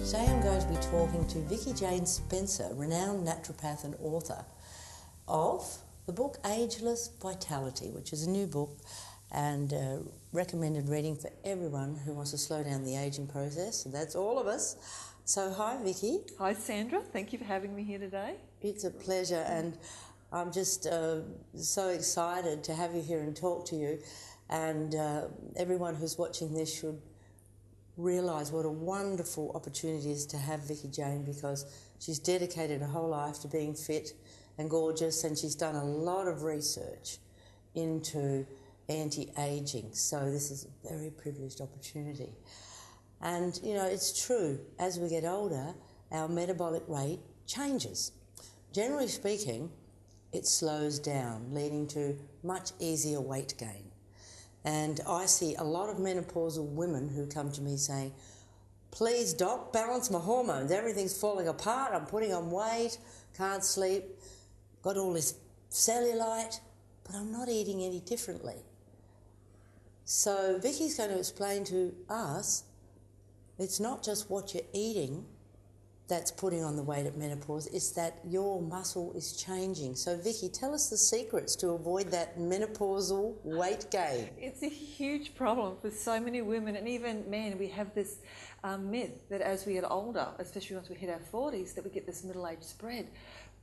Today I'm going to be talking to Vicky Jane Spencer, renowned naturopath and author of the book Ageless Vitality, which is a new book and recommended reading for everyone who wants to slow down the ageing process, and that's all of us. So hi Vicky. Hi Sandra, thank you for having me here today. It's a pleasure, and I'm just so excited to have you here and talk to you, and everyone who's watching this should realise what a wonderful opportunity it is to have Vicky Jane, because she's dedicated her whole life to being fit and gorgeous, and she's done a lot of research into anti-aging. So this is a very privileged opportunity. And, you know, it's true, as we get older, our metabolic rate changes. Generally speaking, it slows down, leading to much easier weight gain. And I see a lot of menopausal women who come to me saying, please doc, balance my hormones, everything's falling apart, I'm putting on weight, can't sleep, got all this cellulite, but I'm not eating any differently. So Vicky's going to explain to us, it's not just what you're eating that's putting on the weight at menopause, it's that your muscle is changing. So Vicky, tell us the secrets to avoid that menopausal weight gain. It's a huge problem for so many women and even men. We have this myth that as we get older, especially once we hit our 40s, that we get this middle-age spread.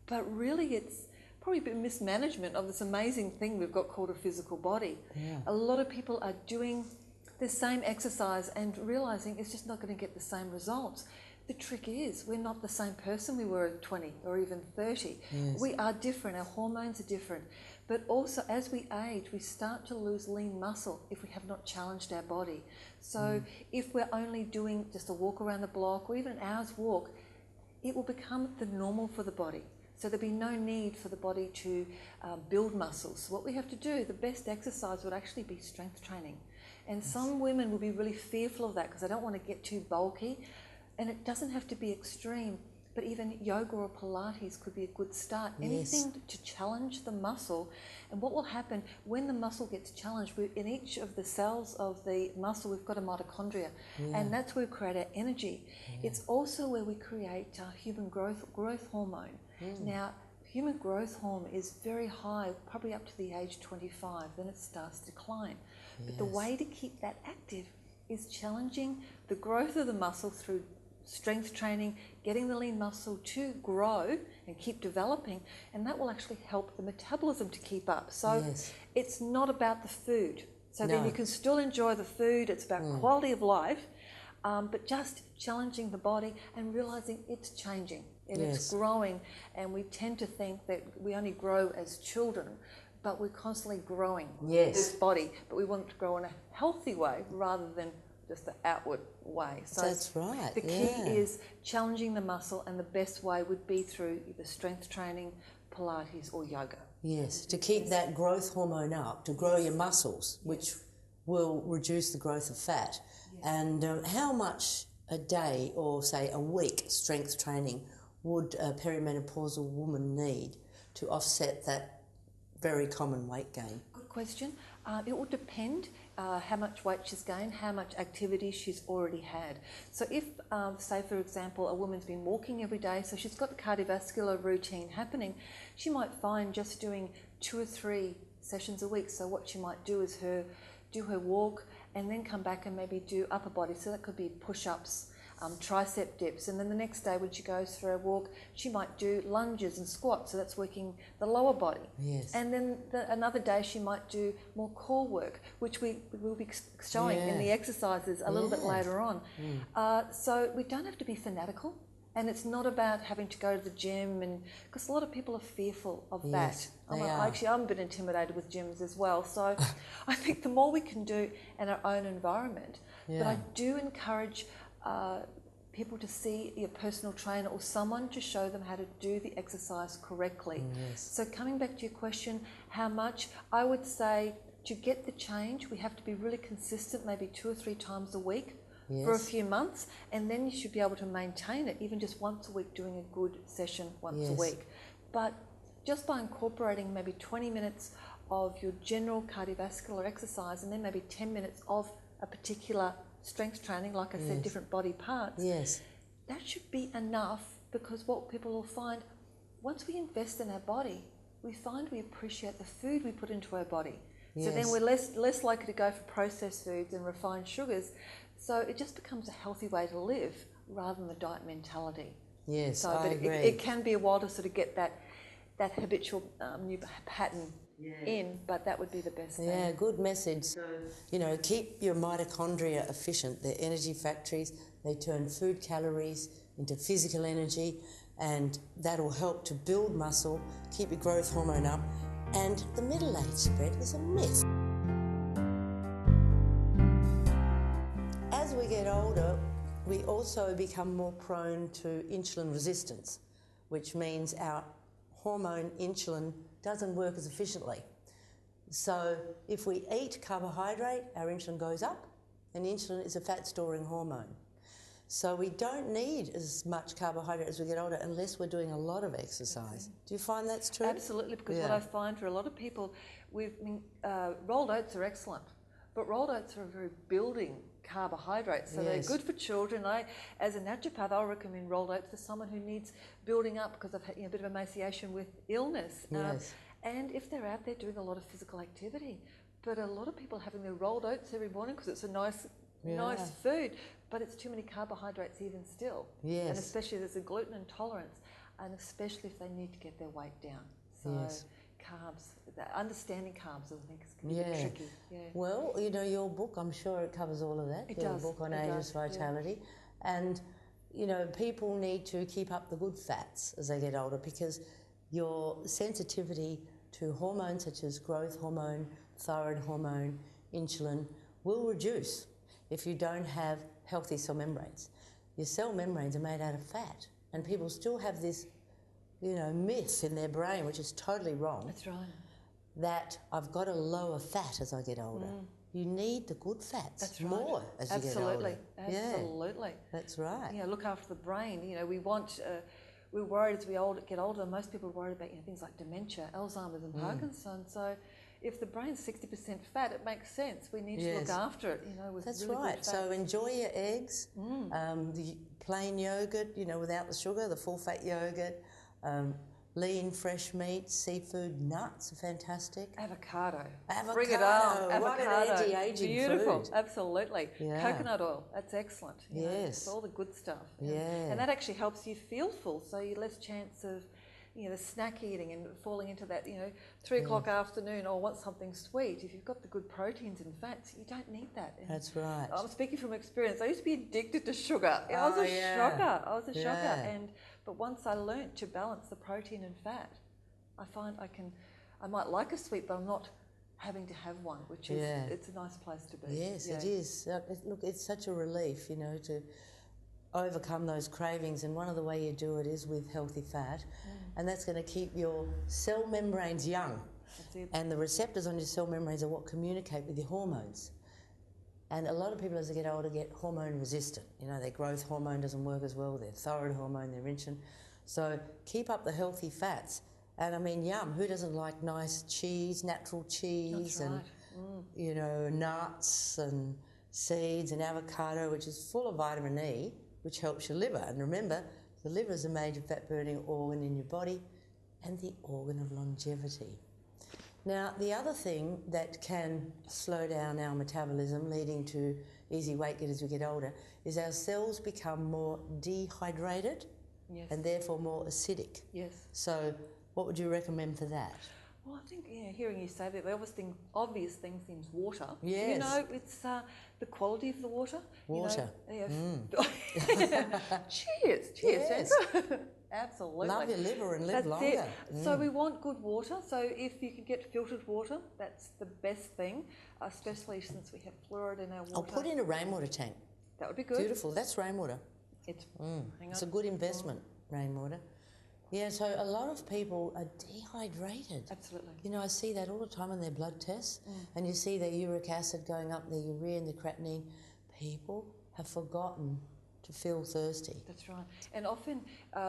But really it's probably a bit of mismanagement of this amazing thing we've got called a physical body. Yeah. A lot of people are doing the same exercise and realising it's just not going to get the same results. The trick is we're not the same person we were at 20 or even 30. Yes. We are different, our hormones are different. But also as we age, we start to lose lean muscle if we have not challenged our body. So if we're only doing just a walk around the block or even an hour's walk, it will become the normal for the body. So there'll be no need for the body to build muscles. So what we have to do, the best exercise would actually be strength training. And some women will be really fearful of that because they don't want to get too bulky. And it doesn't have to be extreme, but even yoga or Pilates could be a good start. Yes. Anything to challenge the muscle. And what will happen when the muscle gets challenged, in each of the cells of the muscle, we've got a mitochondria. Yeah. And that's where we create our energy. Yeah. It's also where we create our human growth hormone. Now, human growth hormone is very high, probably up to the age 25, then it starts to decline. Yes. But the way to keep that active is challenging the growth of the muscle through strength training, getting the lean muscle to grow and keep developing, and that will actually help the metabolism to keep up. So yes. It's not about the food. So then you can still enjoy the food, it's about quality of life, but just challenging the body and realizing it's changing and it's growing. And we tend to think that we only grow as children, but we're constantly growing this body, but we want it to grow in a healthy way rather than just the outward way. So that's right. The key is challenging the muscle, and the best way would be through either strength training, Pilates or yoga. Yes, to keep that growth hormone up, to grow your muscles, which will reduce the growth of fat. And how much a day or say a week strength training would a perimenopausal woman need to offset that very common weight gain? Good question. It will depend how much weight she's gained, how much activity she's already had. So if, say for example, a woman's been walking every day, so she's got the cardiovascular routine happening, she might find just doing 2 or 3 sessions a week. So what she might do is do her walk and then come back and maybe do upper body. So that could be push-ups, tricep dips, and then the next day when she goes for a walk she might do lunges and squats, so that's working the lower body. Yes. And then another day she might do more core work, which we will be showing in the exercises a little bit later on. So we don't have to be fanatical, and it's not about having to go to the gym, and because a lot of people are fearful of that. Actually, I'm a bit intimidated with gyms as well, so I think the more we can do in our own environment. But I do encourage people to see your personal trainer or someone to show them how to do the exercise correctly. So coming back to your question, how much? I would say to get the change, we have to be really consistent, maybe 2 or 3 times a week for a few months, and then you should be able to maintain it, even just once a week, doing a good session once a week. But just by incorporating maybe 20 minutes of your general cardiovascular exercise and then maybe 10 minutes of a particular strength training, like I said, different body parts, that should be enough, because what people will find, once we invest in our body, we find we appreciate the food we put into our body. So then Yes. we're less likely to go for processed foods and refined sugars. So it just becomes a healthy way to live rather than the diet mentality. Yes, So, I but agree. it can be a while to sort of get that habitual new pattern in, but that would be the best thing. Yeah, good message. So, you know, keep your mitochondria efficient. They're energy factories. They turn food calories into physical energy, and that'll help to build muscle, keep your growth hormone up, and the middle age spread is a myth. As we get older, we also become more prone to insulin resistance, which means our hormone insulin doesn't work as efficiently. So if we eat carbohydrate, our insulin goes up, and insulin is a fat-storing hormone. So we don't need as much carbohydrate as we get older unless we're doing a lot of exercise. Do you find that's true? Absolutely, because what I find for a lot of people, rolled oats are excellent, but rolled oats are a very building carbohydrate, so they're good for children. As a naturopath, I'll recommend rolled oats for someone who needs building up because they've had a bit of emaciation with illness. Yes. And if they're out there doing a lot of physical activity, but a lot of people are having their rolled oats every morning because it's a nice food, but it's too many carbohydrates even still. Yes. And especially there's a gluten intolerance, and especially if they need to get their weight down. So carbs, understanding carbs, I think, is going to be tricky. Yeah. Well, you know, your book, I'm sure it covers all of that. It your does. book on ageless vitality. And, you know, people need to keep up the good fats as they get older, because your sensitivity to hormones such as growth hormone, thyroid hormone, insulin will reduce if you don't have healthy cell membranes. Your cell membranes are made out of fat, and people still have this, you know, myth in their brain, which is totally wrong. That's right. That I've got to lower fat as I get older. You need the good fats more as you get older. Absolutely. That's right. You know, look after the brain. You know, we're worried as we get older. Most people are worried about things like dementia, Alzheimer's, and Parkinson's. So, if the brain's 60% fat, it makes sense. We need to look after it. You know, with That's really right. good So fats. enjoy your eggs, the plain yogurt, you know, without the sugar, the full fat yogurt, lean fresh meat, seafood, nuts are fantastic. Avocado. Avocado. Bring it on. What an Avocado. anti-aging Beautiful. food. Absolutely. Yeah. Coconut oil. That's excellent. You know, it's all the good stuff. Yeah. And that actually helps you feel full, so you're less chance of, the snack eating and falling into that, 3 o'clock afternoon, or want something sweet. If you've got the good proteins and fats, you don't need that. And That's right. I'm speaking from experience. I used to be addicted to sugar. I was a shocker. But once I learnt to balance the protein and fat, I find I might like a sweet, but I'm not having to have one, which is, it's a nice place to be. Yes, it is. Look, it's such a relief, to overcome those cravings, and one of the way you do it is with healthy fat, and that's going to keep your cell membranes young. That's it. And the receptors on your cell membranes are what communicate with your hormones. And a lot of people as they get older get hormone resistant. Their growth hormone doesn't work as well, their thyroid hormone, their insulin. So keep up the healthy fats. And I mean, yum, who doesn't like nice cheese, natural cheese, That's and nuts and seeds and avocado, which is full of vitamin E, which helps your liver. And remember, the liver is a major fat-burning organ in your body and the organ of longevity. Now, the other thing that can slow down our metabolism, leading to easy weight gain as we get older, is our cells become more dehydrated and therefore more acidic. Yes. So what would you recommend for that? Well, I think, hearing you say that, the obvious thing seems water. Yes. It's the quality of the water. Water. Cheers. Yes. Sandra. Absolutely. Love your liver and live That's longer. it. So we want good water. So if you can get filtered water, that's the best thing, especially since we have fluoride in our water. I'll put in a rainwater tank. That would be good. Beautiful. That's rainwater. Hang on. It's a good investment, rainwater. Yeah, so a lot of people are dehydrated. Absolutely. I see that all the time in their blood tests, and you see their uric acid going up, their urea and the creatinine. People have forgotten to feel thirsty. That's right. And often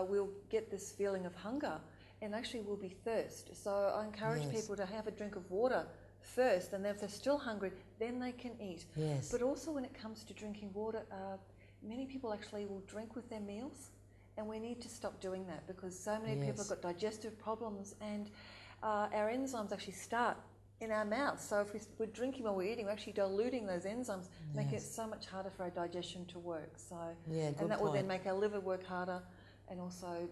we'll get this feeling of hunger, and actually will be thirst. So I encourage people to have a drink of water first, and then if they're still hungry, then they can eat. Yes. But also when it comes to drinking water, many people actually will drink with their meals, and we need to stop doing that because so many people have got digestive problems, and our enzymes actually start in our mouth. So if we're drinking while we're eating, we're actually diluting those enzymes, making it so much harder for our digestion to work. So, and that will then make our liver work harder, and also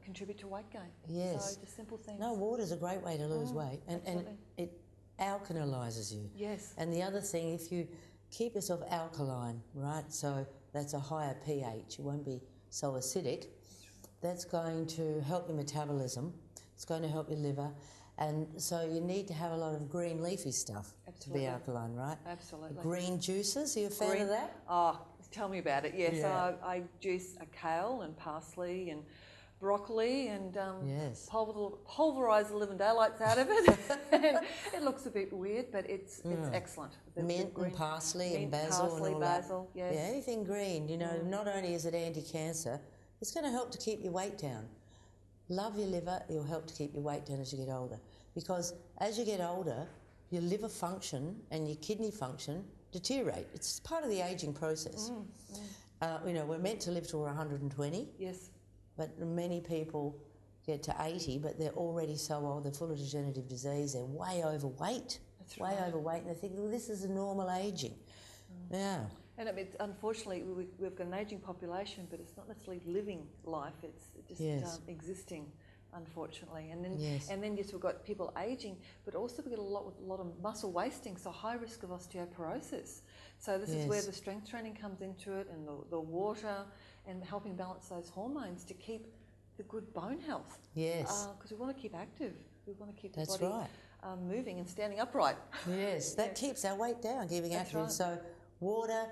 contribute to weight gain. Yes. So just simple things. No, water's a great way to lose weight, and it alkalizes you. Yes. And the other thing, if you keep yourself alkaline, right, so that's a higher pH, you won't be so acidic, that's going to help your metabolism, it's going to help your liver, and so you need to have a lot of green leafy stuff to be alkaline, right? Absolutely. Green juices, are you a fan of that? Oh, tell me about it. Yes, Yeah. I juice a kale and parsley and broccoli and pulverise the living daylights out of it. And it looks a bit weird, but it's excellent. Mint and parsley and basil parsley, and all basil, that. yes. Yeah, anything green, you know, not only is it anti-cancer, it's going to help to keep your weight down. Love your liver, it'll help to keep your weight down as you get older. Because as you get older, your liver function and your kidney function deteriorate. It's part of the ageing process. You know, we're meant to live till we're 120. Yes. But many people get to 80, but they're already so old, they're full of degenerative disease, they're way overweight. That's way overweight, and they think, well, this is a normal ageing. Yeah. And I mean, unfortunately, we've got an ageing population, but it's not necessarily living life, it's just existing, unfortunately. And then, yes, we've got people ageing, but also we get a lot of muscle wasting, so high risk of osteoporosis. So this is where the strength training comes into it, and the water, and helping balance those hormones to keep the good bone health. Yes. Because we want to keep active. We want to keep the That's body right. Moving and standing upright. Yes, that keeps our weight down, keeping That's active. right. So water,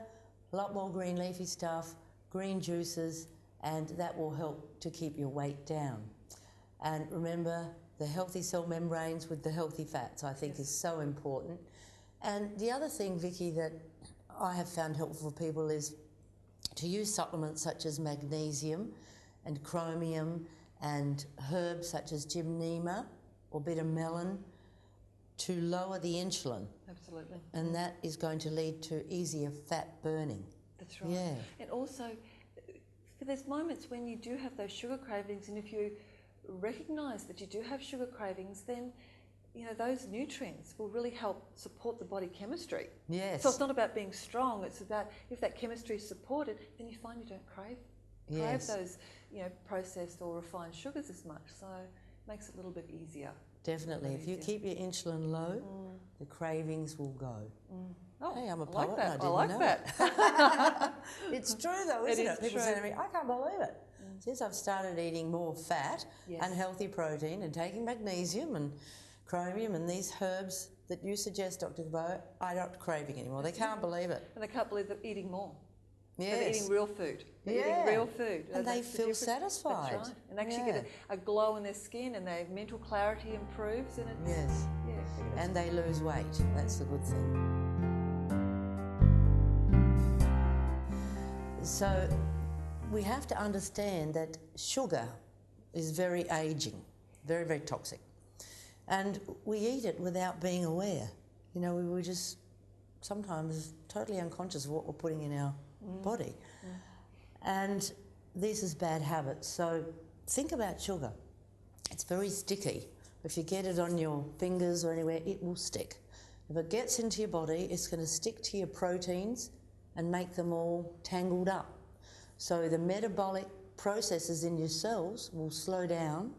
a lot more green leafy stuff, green juices, and that will help to keep your weight down. And remember, the healthy cell membranes with the healthy fats, I think, is so important. And the other thing, Vicky, that I have found helpful for people is to use supplements such as magnesium and chromium and herbs such as gymnema or bitter melon to lower the insulin. Absolutely. And that is going to lead to easier fat burning. That's right. Yeah. And also, there's moments when you do have those sugar cravings, and if you recognise that you do have sugar cravings, then you know those nutrients will really help support the body chemistry. Yes. So it's not about being strong, it's about if that chemistry is supported, then you find you don't crave those, you know, processed or refined sugars as much. So it makes it a little bit easier. Definitely. If you keep your insulin low, the cravings will go. Oh, Hey, I'm a I poet. like that. And I I like didn't that. know it. It's true though, isn't it? People true. say to me, I can't believe it. Since I've started eating more fat and healthy protein and taking magnesium and chromium and these herbs that you suggest, Dr. Cabot, I'm not craving anymore. They can't believe it. And they can't believe they're eating more. Yes. So they're eating real food. They're eating real food. And they That's the feel difference. satisfied. That's right. And actually get a glow in their skin, and their mental clarity improves. And it's, Yes. Yeah. And they lose weight. That's the good thing. So we have to understand that sugar is very ageing, very, very toxic. And we eat it without being aware. You know, we were just sometimes totally unconscious of what we're putting in our body. And this is bad habits. So think about sugar. It's very sticky. If you get it on your fingers or anywhere, it will stick. If it gets into your body, it's going to stick to your proteins and make them all tangled up. So the metabolic processes in your cells will slow down.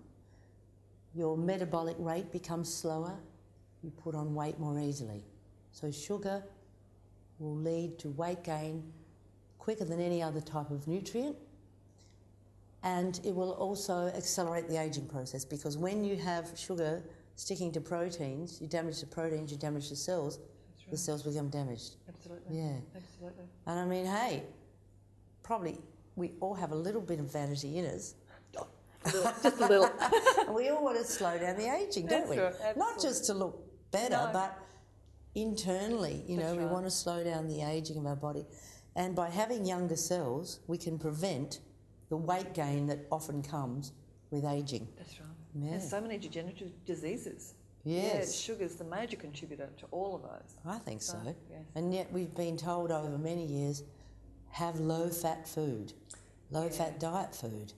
Your metabolic rate becomes slower. You put on weight more easily. So sugar will lead to weight gain quicker than any other type of nutrient. And it will also accelerate the aging process, because when you have sugar sticking to proteins, you damage the proteins, you damage the cells, the cells become damaged. Absolutely. Yeah. Absolutely. And I mean, hey, probably we all have a little bit of vanity in us. Just a little. And we all want to slow down the aging, don't we? Right, Not just to look better, but internally, you know, we want to slow down the aging of our body. And by having younger cells, we can prevent the weight gain that often comes with aging. That's right. Yeah. There's so many degenerative diseases. Yes. Yeah, sugar's the major contributor to all of those. I think so. Yes. And yet we've been told over many years have low-fat food, low-fat diet food.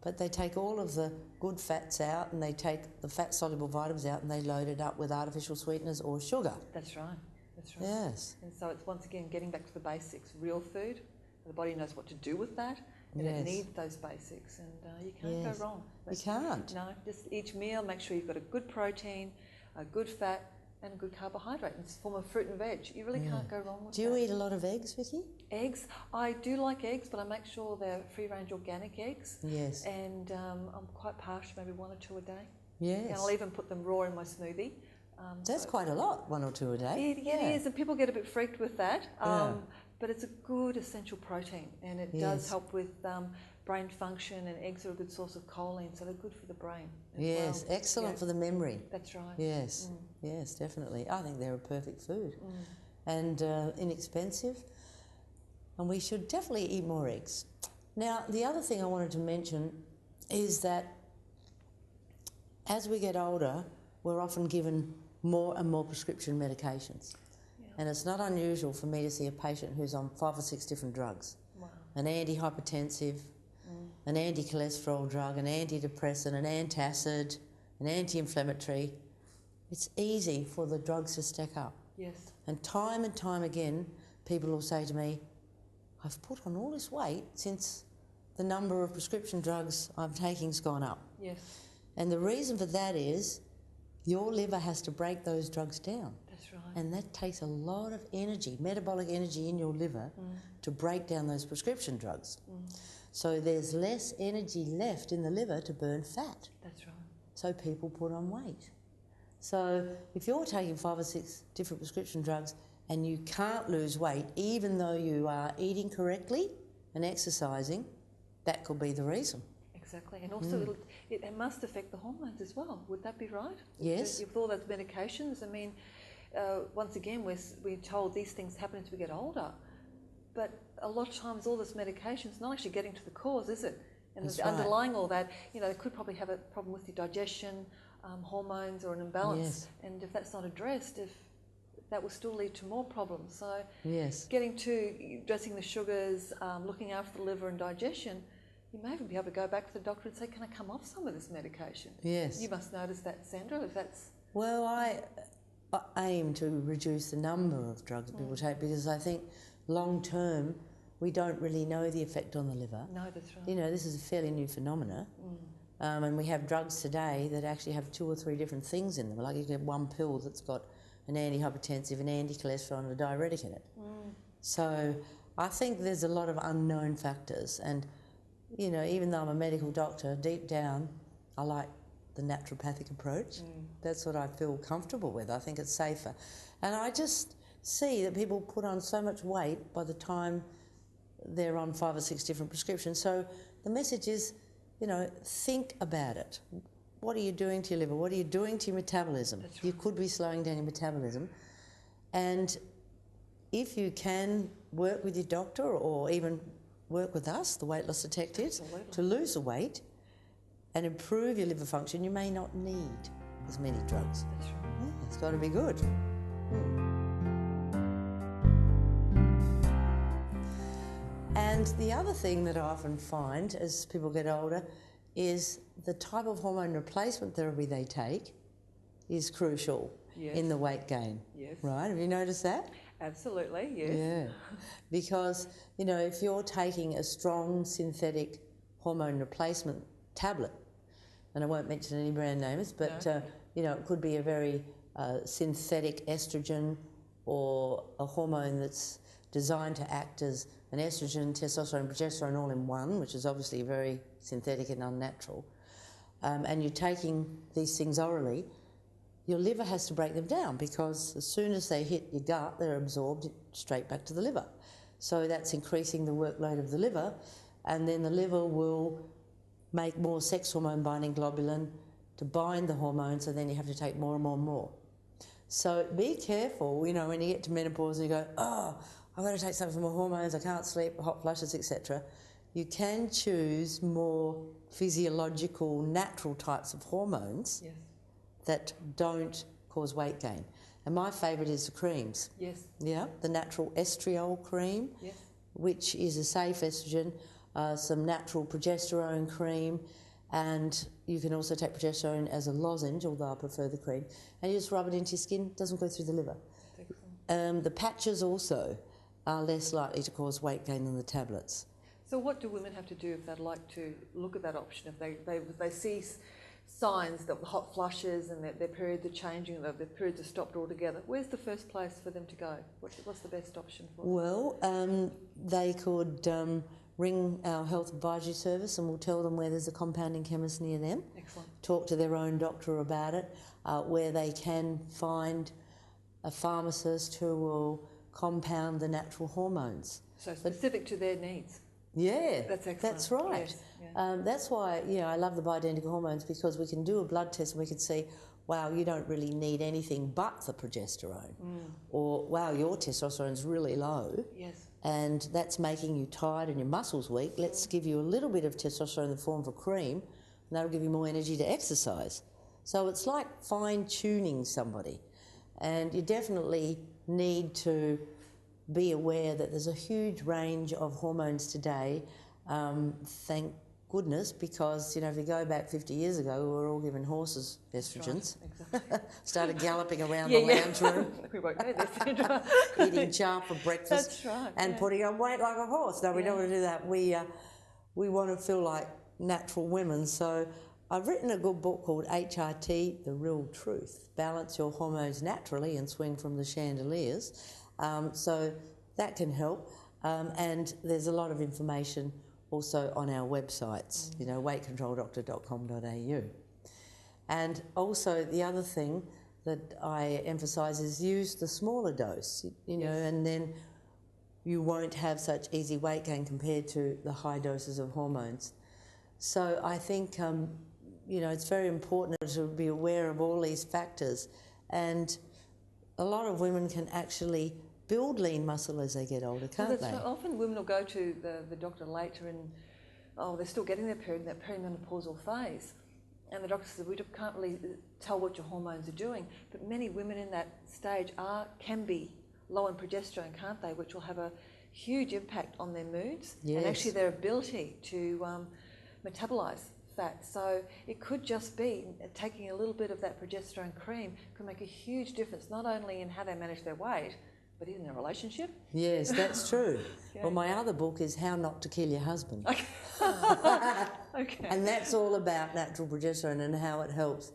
But they take all of the good fats out and they take the fat-soluble vitamins out and they load it up with artificial sweeteners or sugar. That's right. That's right. Yes. And so it's once again getting back to the basics, real food. The body knows what to do with that, and Yes. it needs those basics, and you can't Yes. go wrong. You can't. No, just each meal, make sure you've got a good protein, a good fat, and a good carbohydrate in the form of fruit and veg. You really can't go wrong with Do you that. eat a lot of eggs, Vicky? Eggs, I do like eggs, but I make sure they're free-range organic eggs. Yes. And I'm quite partial, maybe 1 or 2 a day. Yes. And I'll even put them raw in my smoothie. That's so quite a lot, 1 or 2 a day. it is, and people get a bit freaked with that. But it's a good essential protein, and it does help with brain function, and eggs are a good source of choline, so they're good for the brain as Yes, well. excellent for the memory. That's right. Yes, yes, definitely. I think they're a perfect food and inexpensive, and we should definitely eat more eggs. Now, the other thing I wanted to mention is that as we get older, we're often given more and more prescription medications. And it's not unusual for me to see a patient who's on 5 or 6 different drugs. Wow. An antihypertensive, an anti-cholesterol drug, an antidepressant, an antacid, an anti-inflammatory. It's easy for the drugs to stack up. Yes. And time again, people will say to me, I've put on all this weight since the number of prescription drugs I'm taking's gone up. Yes. And the reason for that is your liver has to break those drugs down. That's right. And that takes a lot of energy, metabolic energy in your liver to break down those prescription drugs. So there's less energy left in the liver to burn fat. That's right. So people put on weight. So if you're taking 5 or 6 different prescription drugs and you can't lose weight, even though you are eating correctly and exercising, that could be the reason. Exactly. And also it must affect the hormones as well. Would that be right? Yes. With all those medications, I mean, once again, we're told these things happen as we get older. But a lot of times all this medication is not actually getting to the cause, is it? And That's underlying all that, they could probably have a problem with your digestion, hormones, or an imbalance. Yes. And if that's not addressed, that will still lead to more problems. So Yes. getting to addressing the sugars, looking after the liver and digestion, you may even be able to go back to the doctor and say, can I come off some of this medication? Yes. You must notice that, Sandra, if that's... Well, I aim to reduce the number of drugs people take because I think long term we don't really know the effect on the liver. No, that's right. This is a fairly new phenomena. And we have drugs today that actually have 2 or 3 different things in them. Like you get one pill that's got an antihypertensive, an anti-cholesterol and a diuretic in it. So I think there's a lot of unknown factors. And, even though I'm a medical doctor, deep down I like the naturopathic approach. That's what I feel comfortable with. I think it's safer. And I just see that people put on so much weight by the time they're on 5 or 6 different prescriptions. So the message is, think about it. What are you doing to your liver? What are you doing to your metabolism? That's right. You could be slowing down your metabolism. And if you can work with your doctor or even work with us, the Weight Loss Detectives, Absolutely. to lose the weight and improve your liver function, you may not need as many drugs. That's right. Yeah, it's got to be good. And the other thing that I often find as people get older is the type of hormone replacement therapy they take is crucial Yes. in the weight gain. Yes. Right? Have you noticed that? Absolutely, yes. Yeah. Because, if you're taking a strong synthetic hormone replacement tablet, and I won't mention any brand names, but, it could be a very synthetic estrogen or a hormone that's designed to act as an estrogen, testosterone, progesterone all in one, which is obviously very synthetic and unnatural, and you're taking these things orally, your liver has to break them down because as soon as they hit your gut, they're absorbed straight back to the liver. So that's increasing the workload of the liver, and then the liver will make more sex hormone binding globulin to bind the hormones, and then you have to take more and more and more. So be careful, when you get to menopause and you go, I've got to take something for my hormones, I can't sleep, hot flushes, etc. You can choose more physiological, natural types of hormones Yes. that don't cause weight gain. And my favourite is the creams. Yes. Yeah, the natural estriol cream. Yes. which is a safe estrogen, some natural progesterone cream, and you can also take progesterone as a lozenge, although I prefer the cream, and you just rub it into your skin. It doesn't go through the liver. The patches also are less likely to cause weight gain than the tablets. So what do women have to do if they'd like to look at that option? If they see signs that hot flushes and that their periods are changing, that their periods are stopped altogether, where's the first place for them to go? What's the best option for them? Well, they could ring our health advisory service and we'll tell them where there's a compounding chemist near them. Excellent. Talk to their own doctor about it, where they can find a pharmacist who will compound the natural hormones. So specific to their needs. Yeah, That's excellent. that's right. Yes, yeah. That's why I love the bioidentical hormones, because we can do a blood test and we can see, wow, you don't really need anything but the progesterone, or wow, your testosterone's really low. Yes. And that's making you tired and your muscles weak. Let's give you a little bit of testosterone in the form of a cream, and that'll give you more energy to exercise. So it's like fine-tuning somebody. And you definitely need to be aware that there's a huge range of hormones today, thank goodness, because, if you go back 50 years ago, we were all given horses estrogens. Right, exactly. Started galloping around the lounge room. We won't know this. Eating charp for breakfast. That's right. And putting on weight like a horse. No, we don't want to do that. We want to feel like natural women. So I've written a good book called HRT, The Real Truth. Balance your hormones naturally and swing from the chandeliers. So that can help. And there's a lot of information also on our websites, weightcontroldoctor.com.au. And also the other thing that I emphasise is use the smaller dose, and then you won't have such easy weight gain compared to the high doses of hormones. So I think, it's very important to be aware of all these factors. And a lot of women can actually build lean muscle as they get older, can't they? Often women will go to the doctor later and, they're still getting their period in that perimenopausal phase. And the doctor says, we can't really tell what your hormones are doing. But many women in that stage can be low in progesterone, can't they? Which will have a huge impact on their moods and actually their ability to metabolise fat. So it could just be taking a little bit of that progesterone cream could make a huge difference, not only in how they manage their weight, but in their relationship. Yes, that's true. Well, my other book is How Not to Kill Your Husband. Okay. Okay. And that's all about natural progesterone and how it helps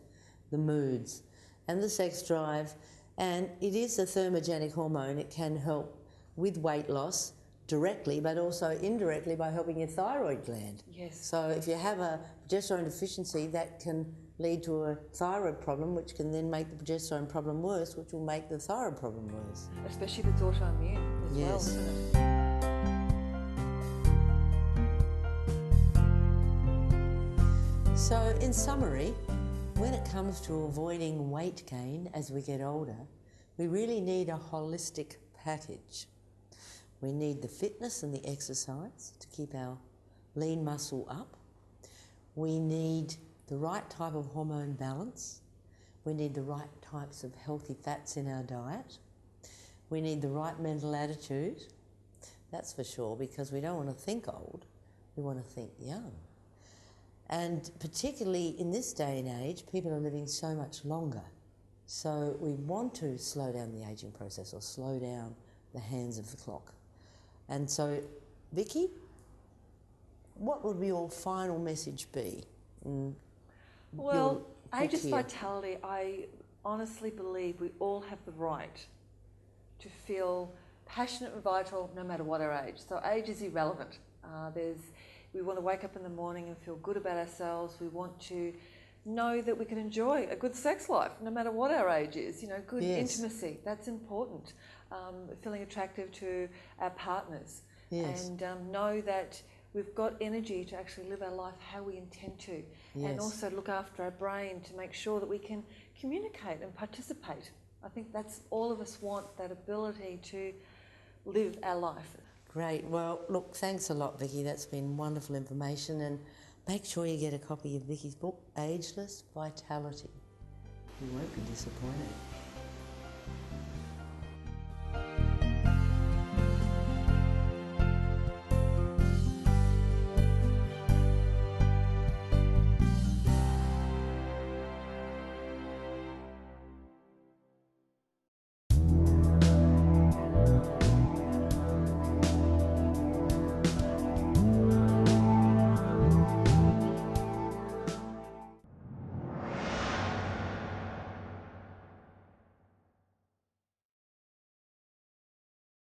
the moods and the sex drive. And it is a thermogenic hormone. It can help with weight loss directly, but also indirectly by helping your thyroid gland. Yes. So if you have a progesterone deficiency, that can lead to a thyroid problem, which can then make the progesterone problem worse, which will make the thyroid problem worse. Especially if it's autoimmune as well, isn't it? So in summary, when it comes to avoiding weight gain as we get older, we really need a holistic package. We need the fitness and the exercise to keep our lean muscle up. We need the right type of hormone balance. We need the right types of healthy fats in our diet. We need the right mental attitude, that's for sure, because we don't want to think old, we want to think young. And particularly in this day and age, people are living so much longer. So we want to slow down the ageing process or slow down the hands of the clock. And so, Vicky, what would your final message be? Well, Ageist Vitality, I honestly believe we all have the right to feel passionate and vital no matter what our age. So age is irrelevant. We want to wake up in the morning and feel good about ourselves. We want to know that we can enjoy a good sex life no matter what our age is. Good intimacy, that's important. Feeling attractive to our partners. Yes. And know that we've got energy to actually live our life how we intend to. Yes. And also look after our brain to make sure that we can communicate and participate. I think that's all of us want, that ability to live our life. Great. Well, look, thanks a lot, Vicky. That's been wonderful information. And make sure you get a copy of Vicky's book, Ageless Vitality. You won't be disappointed.